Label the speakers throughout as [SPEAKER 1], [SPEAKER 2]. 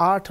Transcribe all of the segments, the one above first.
[SPEAKER 1] 8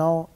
[SPEAKER 1] 9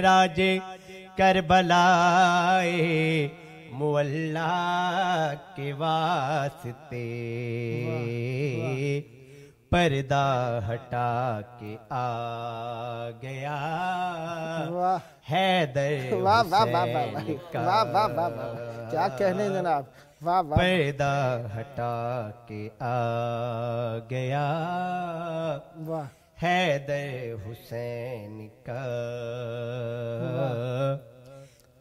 [SPEAKER 2] معراج کربلائے مولا کے واسطے پردہ ہٹا کے آ گیا حیدر
[SPEAKER 1] واہ واہ واہ
[SPEAKER 2] حسین
[SPEAKER 1] واہ
[SPEAKER 2] کا
[SPEAKER 1] واہ واہ واہ واہ کیا کہنے جناب واہ واہ
[SPEAKER 2] پردہ ہٹا کے آ گیا
[SPEAKER 1] واہ
[SPEAKER 2] حیدر حسین کا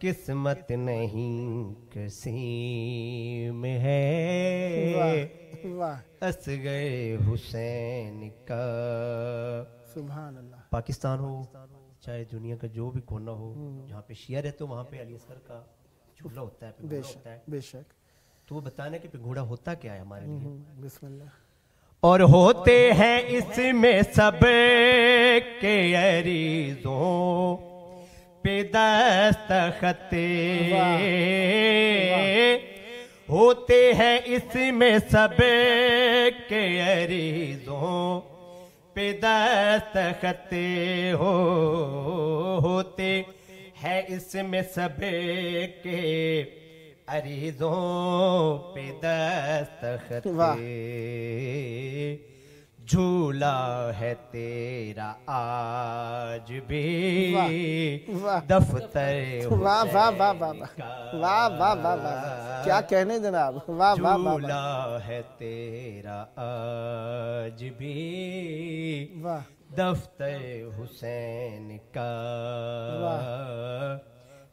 [SPEAKER 2] قسمت نہیں کسی میں ہے
[SPEAKER 1] واہ
[SPEAKER 2] اصغر حسین کا
[SPEAKER 1] سبحان اللہ
[SPEAKER 2] پاکستان ہو چاہے دنیا کا جو بھی کونا ہو جہاں پہ شیعہ رہتے ہو وہاں پہ علی اصغر کا چولہا ہوتا ہے
[SPEAKER 1] بے
[SPEAKER 2] پنگھوڑا ہوتا ہے
[SPEAKER 1] شک بے شک
[SPEAKER 2] تو وہ بتانا کہ پنگھوڑا ہوتا کیا ہے ہمارے لیے
[SPEAKER 1] بسم اللہ
[SPEAKER 2] اور ہوتے ہیں اس میں سب کے عریضوں پہ دستخط ہوتے ہیں اس میں سب کے عریضوں پہ دستخط ہوتے ہیں اس میں سب کے عریضوں پہ دستخط جھولا ہے تیرا آج بھی دفتر
[SPEAKER 1] واہ واہ واہ واہ واہ واہ واہ واہ کیا کہنے جناب واہ واہ واہ
[SPEAKER 2] جھولا ہے تیرا آج بھی دفتر حسین کا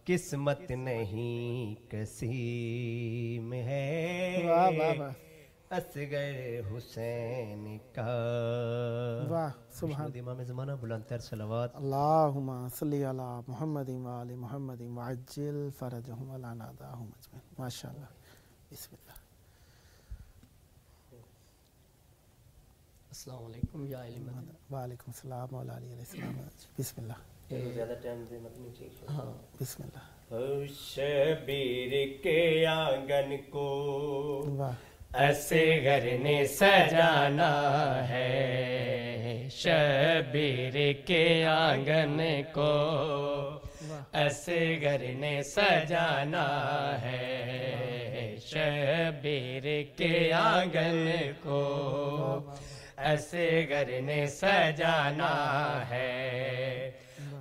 [SPEAKER 2] قسمت نہیں کسی میں ہے اصغر حسین کا
[SPEAKER 1] واہ سبحان
[SPEAKER 2] امام زمانہ بلند تر صلوات
[SPEAKER 1] اللہم صلی علی محمد وآل محمد وعجل فرجہم ولا ناداہم اجمعین ماشاءاللہ بسم اللہ
[SPEAKER 3] السلام علیکم یا علم
[SPEAKER 1] وعلیکم السلام مولا علیہ السلام بسم اللہ
[SPEAKER 2] زیادہ ٹائم دینا نہیں چاہیے
[SPEAKER 1] ہاں بسم اللہ
[SPEAKER 2] شبیر کے آنگن کو
[SPEAKER 1] واہ
[SPEAKER 2] اصغر نے سجانا ہے شبیر کے آنگن کو اصغر نے سجانا ہے شبیر کے آنگن کو اصغر نے سجانا ہے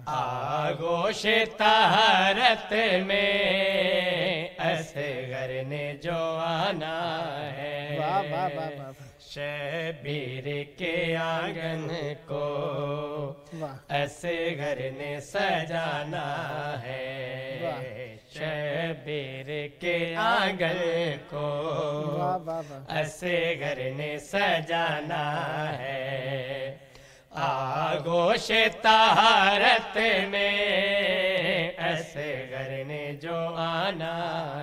[SPEAKER 2] آغوش طہارت میں اصغر نے جو آنا ہے شبیر کے آنگن کو اصغر نے سجانا ہے شبیر کے آنگن کو اصغر نے سجانا ہے آغوش طہارت میں اصغر نے جو آنا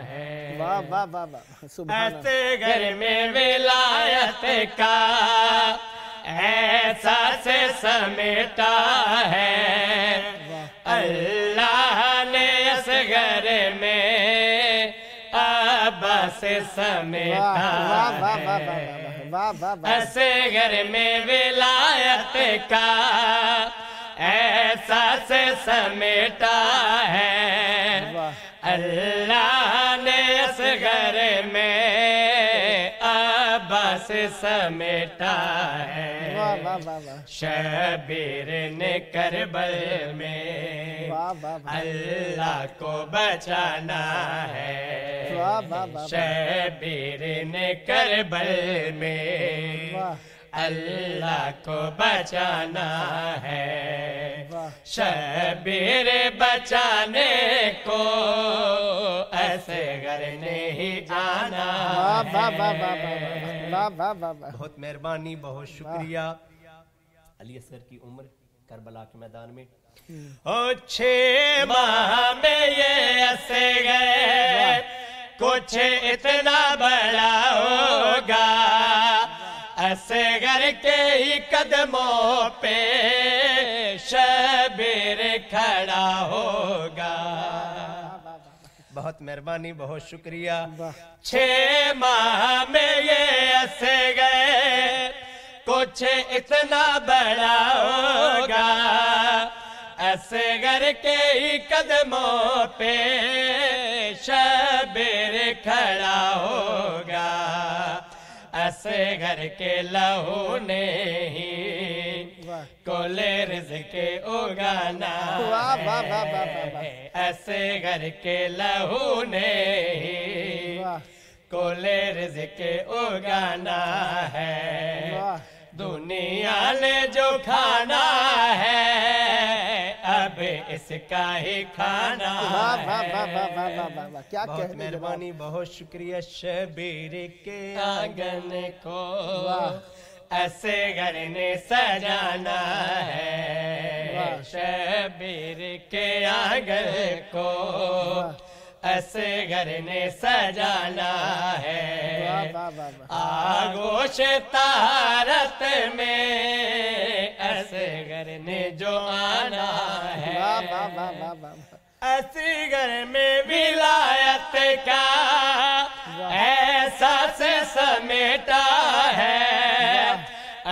[SPEAKER 2] ہے اصغر میں ولایت کا احساس سمیٹا ہے اللہ نے اصغر میں عباس سمیٹا ہے اصغر میں ولایت کا احساس سمیٹا ہے اللہ نے اصغر میں عباس سمیٹا ہے شبیر نے کربل میں اللہ کو بچانا ہے شبیر نے کربل میں اللہ کو بچانا ہے شبیر بچانے کو اصغر نے ہی جانا ہے بہت مہربانی بہت شکریہ علی اصغر کی عمر کربلا کے میدان میں 6 ماہ میں یہ اصغر کچھ اتنا بڑا ہوگا اصغر کے ہی قدموں پہ شبیر کھڑا ہوگا بہت مہربانی بہت شکریہ 6 ماہ میں یہ اصغر کچھ اتنا بڑا ہوگا
[SPEAKER 4] اصغر کے ہی قدموں پہ شبیر کھڑا ہوگا، اصغر کے لہو نے ہی کل رزق اگانا ہے، اصغر کے لہو نے ہی کل رزق اگانا ہے، دنیا نے جو کھانا ہے اب اس کا ہی کھانا ہے۔
[SPEAKER 2] بہت مہربانی، بہت شکریہ۔ شبیر کے
[SPEAKER 4] آنگن کو اصغر نے سجانا ہے، شبیر کے آنگن کو اصغر نے سجانا ہے، آگوش طہارت میں اصغر نے جو آنا ہے، اصغر میں ولایت کا احساس سمیٹا ہے،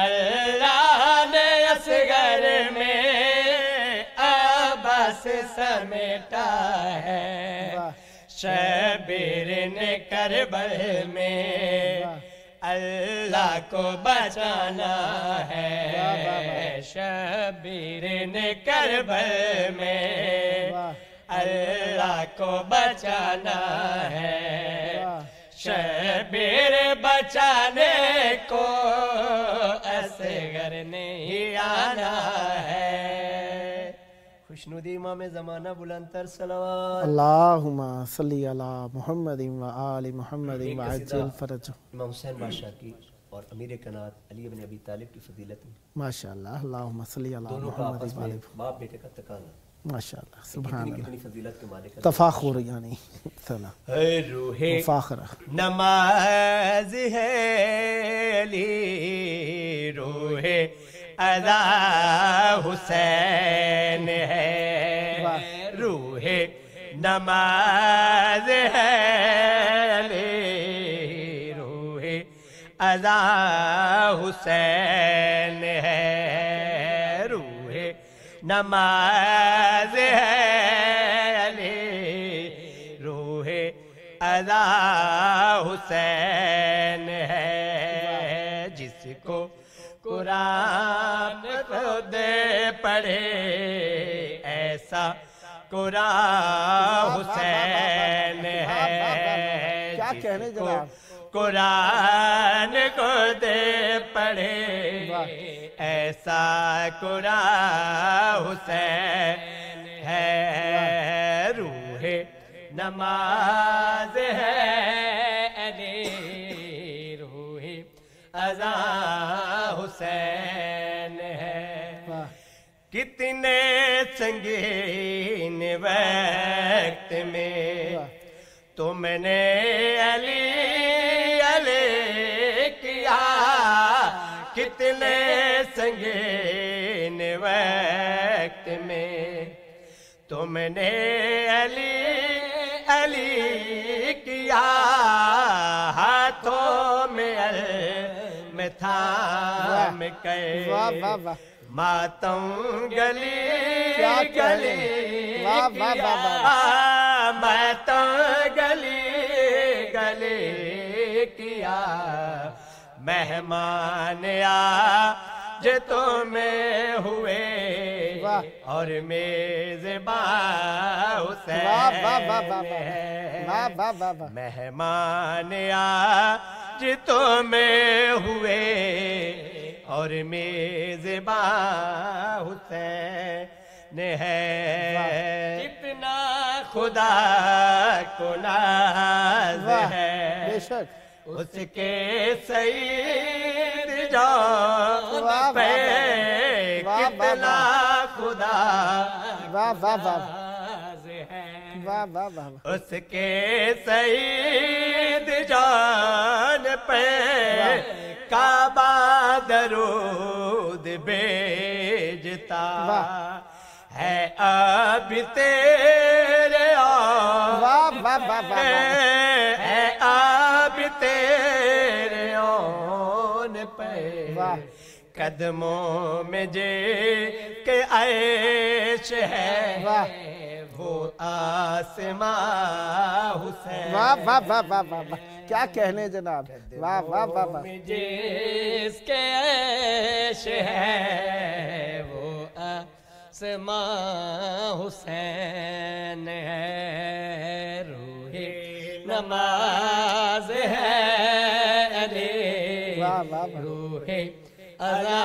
[SPEAKER 4] اللہ نے اصغر میں عباس سمیٹا ہے، شبیر نے کربل میں اللہ کو بچانا ہے، شبیر نے کربل میں اللہ کو بچانا ہے، شبیر بچانے کو اصغر نے ہی آنا ہے۔
[SPEAKER 2] خوشنودی امام زمانہ بلندتر صلوات۔
[SPEAKER 1] اللہم صلی علی محمد و آل محمد و عجل فرج۔
[SPEAKER 2] امام حسین بادشاہ کی اور امیر کنات علی بن ابی طالب کی فضیلت میں
[SPEAKER 1] ماشاءاللہ، اللہم صلی علی
[SPEAKER 2] دونوں کا
[SPEAKER 1] محمد
[SPEAKER 2] آپس
[SPEAKER 1] و
[SPEAKER 2] میں
[SPEAKER 1] آل
[SPEAKER 2] باپ بیٹے کا تقاضا،
[SPEAKER 1] ماشاءاللہ، سبحان اللہ،
[SPEAKER 2] کتنی فضیلت کے مالک ہیں۔
[SPEAKER 1] تفاخر یعنی سلام
[SPEAKER 4] اے روح
[SPEAKER 1] مفاخرہ،
[SPEAKER 4] نماز ہے علی، روح ادا حسین ہے، روح نماز ہے علی، روح ادا حسین ہے، روح نماز ہے علی، روح ادا حسین ہے، جس کو قرآن خود پڑھے ایسا قرآن حسین ہے،
[SPEAKER 1] کیا کہنے جناب،
[SPEAKER 4] قرآن خود پڑھے ایسا قرآن حسین ہے، روح نماز ہے علی، روح اذا حسین ہے، کتنے سنگین وقت میں تم نے علی علی کیا، کتنے سنگین وقت میں تم نے علی علی کیا، ہاتھوں میں علم تھام کر ماتم گلی گلی کیا، ماتم گلی گلی کیا، مہمان آج تمہیں ہوئے اور میزباں حسین ہے، مہمان آج تمہیں ہوئے اور میزباں حسین ہے، کتنا خدا کو ناز ہے اس کے سید جان پہ، کتنا خدا ناز ہے اس کے سید جان پہ، کعبہ درود بھیجتا ہے اب تیرے ہے اب تیرے آن پہ، قدموں میں جس کے عیش ہے وہ آسماں حسین.
[SPEAKER 1] واہ واہ واہ واہ واہ واہ، کیا کہنے جناب، واہ واہ واہ واہ.
[SPEAKER 4] جس کے عیش ہے وہ آسماں حسین ہے. روح نماز ہے علی،
[SPEAKER 1] واہ واہ واہ.
[SPEAKER 4] روح اذا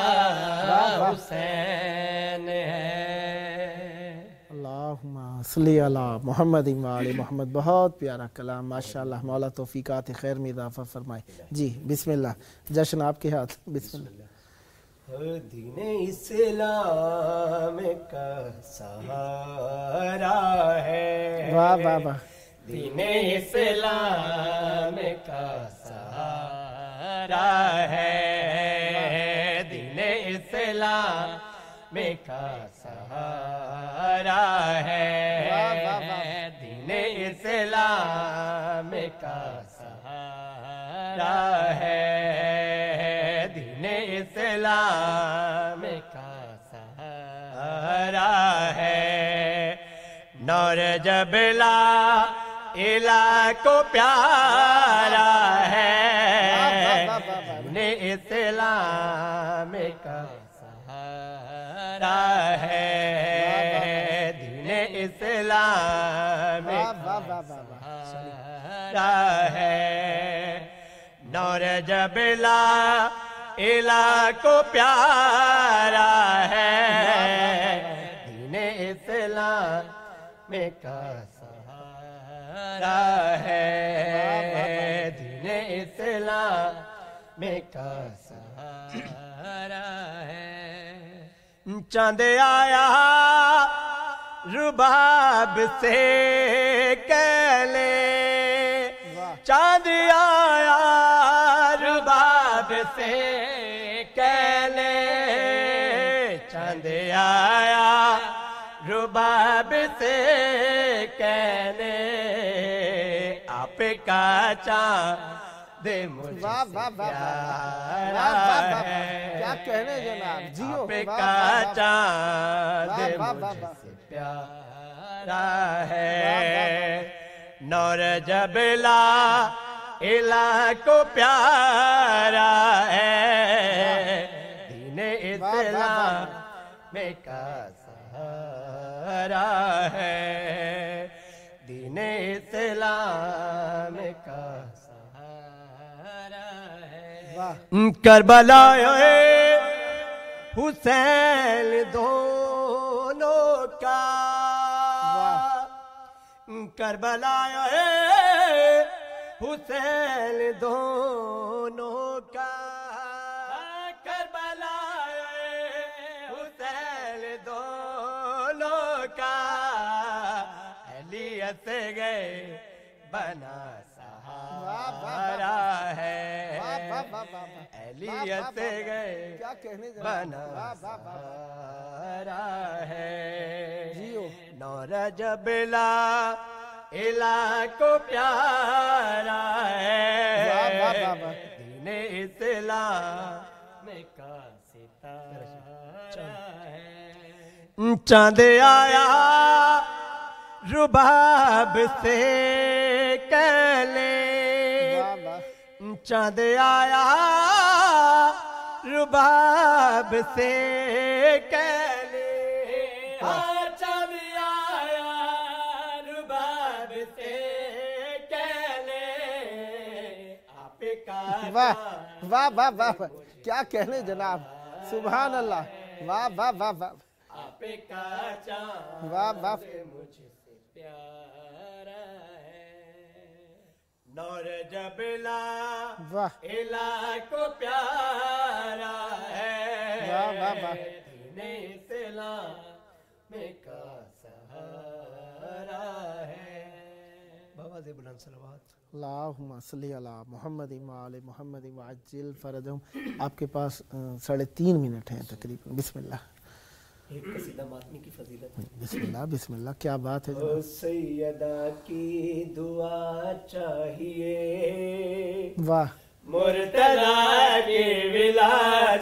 [SPEAKER 4] حسین ہے.
[SPEAKER 1] اللہم صلی علی محمد و آل محمد. بہت پیارا کلام، ماشاءاللہ. مولا توفیقات خیر میں اضافہ فرمائے. جی بسم اللہ، جشن آپ کے ہاتھ. بسم اللہ.
[SPEAKER 4] دین اسلام کا سہارا ہے،
[SPEAKER 1] واہ واہ واہ.
[SPEAKER 4] دین اسلام کا سہارا ہے، دین اسلام کا سہارا ہے، دین اسلام کا سہارا ہے، دین اسلام کا سہارا ہے. نور جب لا الہ کو پیارا ہے، دین اسلام کا سہارا ہے، دین اسلام کا سہارا ہے. نور جب لا الہ کو پیارا ہے، دین اسلام کا سہارا ہے، دین اسلام کا سہارا ہے. چاند آیا رباب سے کہلے، چاند آیا رباب سے کہلے، چاند آیا رباب سے کہلے، آپ کا چاند مجھ سے پیارا ہے،
[SPEAKER 1] کیا کہنے جناب. جیو.
[SPEAKER 4] آپ کا چاند مجھ سے پیارا ہے. نور جب لا الہ کو پیارا ہے، دین اسلام کا سہارا ہے، دین اسلام کا سہارا ہے. کربلا حسین دونوں کا، کربلا حسین دونوں کا، کربلا حسین دونوں کا. اہلیت گئے بنا سہارا ہے، اہلیت گئے بنا سہارا ہے. نور جب لا الہ کو پیارا ہے، دین اسلام کا ستارہ ہے. چاند آیا رباب سے کہلے، چاند آیا رباب سے کہلے، چاند آیا رباب سے کہلے، آپ کا.
[SPEAKER 1] واہ واہ واہ واہ، کیا کہنے جناب، سبحان اللہ. واہ واہ واہ واہ.
[SPEAKER 4] آپ کا چاند
[SPEAKER 1] واہ واہ.
[SPEAKER 4] مجھ سے پیارا ہے. نور جب لا
[SPEAKER 1] واہ
[SPEAKER 4] الہ کو پیارا ہے،
[SPEAKER 1] واہ واہ واہ.
[SPEAKER 4] دین اسلام کا سہارا ہے.
[SPEAKER 2] بابا دے بلند صلوات.
[SPEAKER 1] اللہم صلی علی محمد و آل محمد وعجل فرجہم. آپ کے پاس 3.5 منٹ ہیں تقریباً. بسم اللہ.
[SPEAKER 2] ایک قصیدہ ماتمی کی فضیلت.
[SPEAKER 1] بسم اللہ بسم اللہ. کیا بات ہے
[SPEAKER 4] او
[SPEAKER 1] جناب.
[SPEAKER 4] سیدہ کی دعا چاہیے،
[SPEAKER 1] واہ.
[SPEAKER 4] مرتضیٰ کی ولا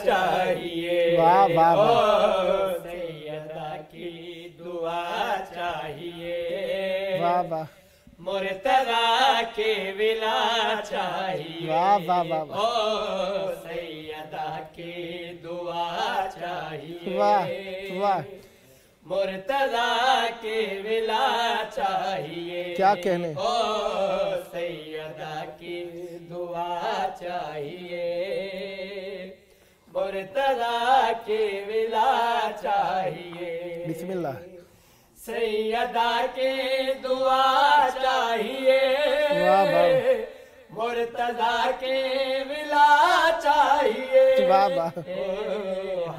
[SPEAKER 4] چاہیے،
[SPEAKER 1] واہ واہ واہ
[SPEAKER 4] سیدہ کی دعا چاہیے
[SPEAKER 1] واہ واہ
[SPEAKER 4] مرتضی کی ولا چاہیے
[SPEAKER 1] واہ واہ واہ واہ
[SPEAKER 4] سیدہ کی دعا چاہیے
[SPEAKER 1] واہ واہ
[SPEAKER 4] مرتضی کی ولا چاہیے
[SPEAKER 1] کیا کہنے
[SPEAKER 4] سیدہ کی دعا چاہیے مرتضی کی ولا چاہیے
[SPEAKER 1] بسم اللہ
[SPEAKER 4] سیدہ کی دعا چاہیے
[SPEAKER 1] واہ واہ
[SPEAKER 4] مرتضی کی ولا چاہیے
[SPEAKER 1] واہ واہ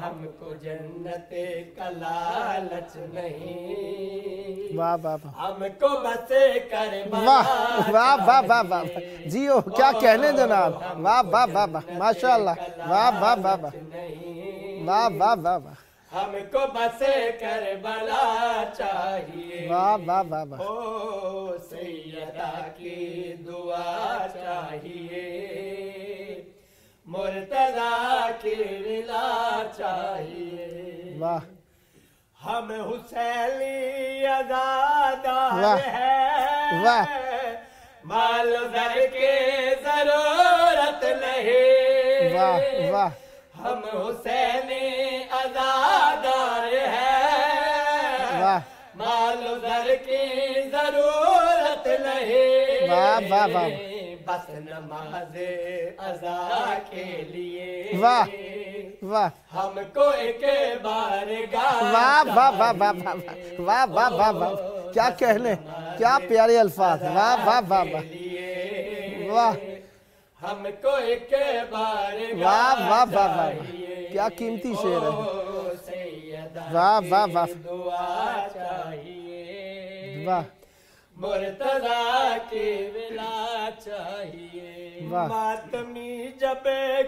[SPEAKER 4] ہم کو جنت کا لالچ نہیں
[SPEAKER 1] واہ واہ واہ
[SPEAKER 4] ہم کو بس کربلا
[SPEAKER 1] واہ واہ واہ واہ واہ جیو کیا کہنے جناب واہ واہ واہ واہ ماشاء اللہ واہ واہ واہ واہ واہ واہ واہ واہ
[SPEAKER 4] ہم کو بس کربلا چاہیے
[SPEAKER 1] واہ واہ واہ واہ
[SPEAKER 4] سیدہ کی دعا چاہیے مرتضی کی ولا چاہیے
[SPEAKER 1] واہ
[SPEAKER 4] ہم حسینی عزادار
[SPEAKER 1] واہ
[SPEAKER 4] ہیں
[SPEAKER 1] واہ
[SPEAKER 4] مال و زر کی ضرورت نہیں
[SPEAKER 1] واہ واہ
[SPEAKER 4] ہم حسینی عزادار ہیں
[SPEAKER 1] واہ
[SPEAKER 4] مال و زر کی ضرورت نہیں
[SPEAKER 1] واہ واہ واہ
[SPEAKER 4] بس نماز عزا کے لیے
[SPEAKER 1] واہ واہ
[SPEAKER 4] ہم کو ایک بار
[SPEAKER 1] واہ واہ واہ واہ واہ واہ واہ واہ کیا کہنے کیا پیارے الفاظ واہ واہ واہ واہ واہ
[SPEAKER 4] ہم کو ایک بار
[SPEAKER 1] واہ واہ واہ واہ کیا قیمتی شعر ہے واہ واہ واہ
[SPEAKER 4] دعا چاہیے
[SPEAKER 1] واہ
[SPEAKER 4] مرتضی کی ولا چاہیے
[SPEAKER 1] واہ
[SPEAKER 4] ماتمی جب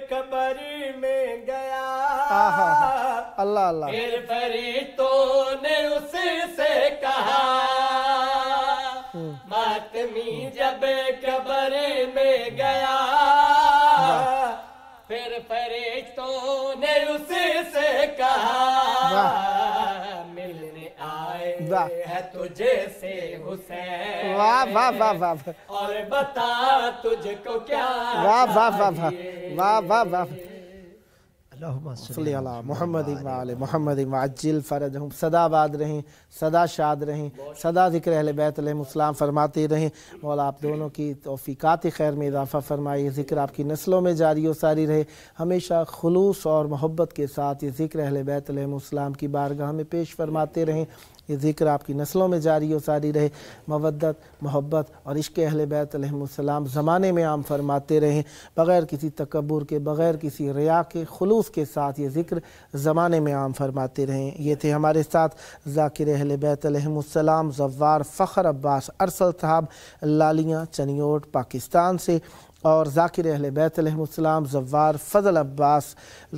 [SPEAKER 4] قبر میں گیا
[SPEAKER 1] آہا اللہ اللہ
[SPEAKER 4] پھر فرشتوں نے اس سے کہا ماتمی جب قبر میں گیا پھر فرشتوں نے اس سے کہا ملنے آئے ہے تجھے سے حسین
[SPEAKER 1] واہ واہ واہ واہ
[SPEAKER 4] اور بتا تجھ کو کیا
[SPEAKER 1] واہ واہ واہ واہ واہ واہ
[SPEAKER 3] اللہم
[SPEAKER 1] صلی اللہ محمد وعلی محمد وعجل فرجہم صدا آباد رہیں صدا شاد رہیں صدا ذکر اہل بیت علیہ السلام فرماتے رہیں مولا آپ دونوں کی توفیقات خیر میں اضافہ فرمائے ذکر آپ کی نسلوں میں جاری و ساری رہے ہمیشہ خلوص اور محبت کے ساتھ یہ ذکر اہل بیت علیہ السلام کی بارگاہ میں پیش فرماتے رہیں یہ ذکر آپ کی نسلوں میں جاری و ساری رہے مودت محبت اور عشق اہل بیت علیہ السلام زمانے میں عام فرماتے رہیں بغیر کسی تکبر کے بغیر کسی ریا کے خلوص کے ساتھ یہ ذکر زمانے میں عام فرماتے رہیں یہ تھے ہمارے ساتھ ذاکر اہل بیت علیہ السلام زوار فخر عباس ارسل صاحب لالیاں چنیوٹ پاکستان سے اور ذاکر اہل بیت علیہ السلام زوار فضل عباس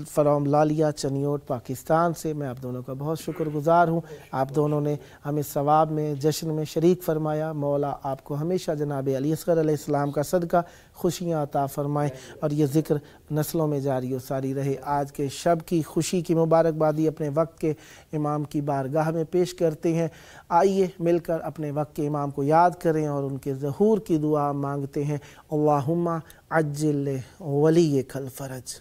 [SPEAKER 1] فرام لالیہ چنیوٹ پاکستان سے میں آپ دونوں کا بہت شکر گزار ہوں آپ دونوں نے ہمیں ثواب میں جشن میں شریک فرمایا مولا آپ کو ہمیشہ جناب علی اصغر علیہ السلام کا صدقہ خوشیاں عطا فرمائیں اور یہ ذکر نسلوں میں جاری و ساری رہے آج کے شب کی خوشی کی مبارکبادی اپنے وقت کے امام کی بارگاہ میں پیش کرتے ہیں آئیے مل کر اپنے وقت کے امام کو یاد کریں اور ان کے ظہور کی دعا مانگتے ہیں اللہم عجل ولیک الفرج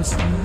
[SPEAKER 5] Hassan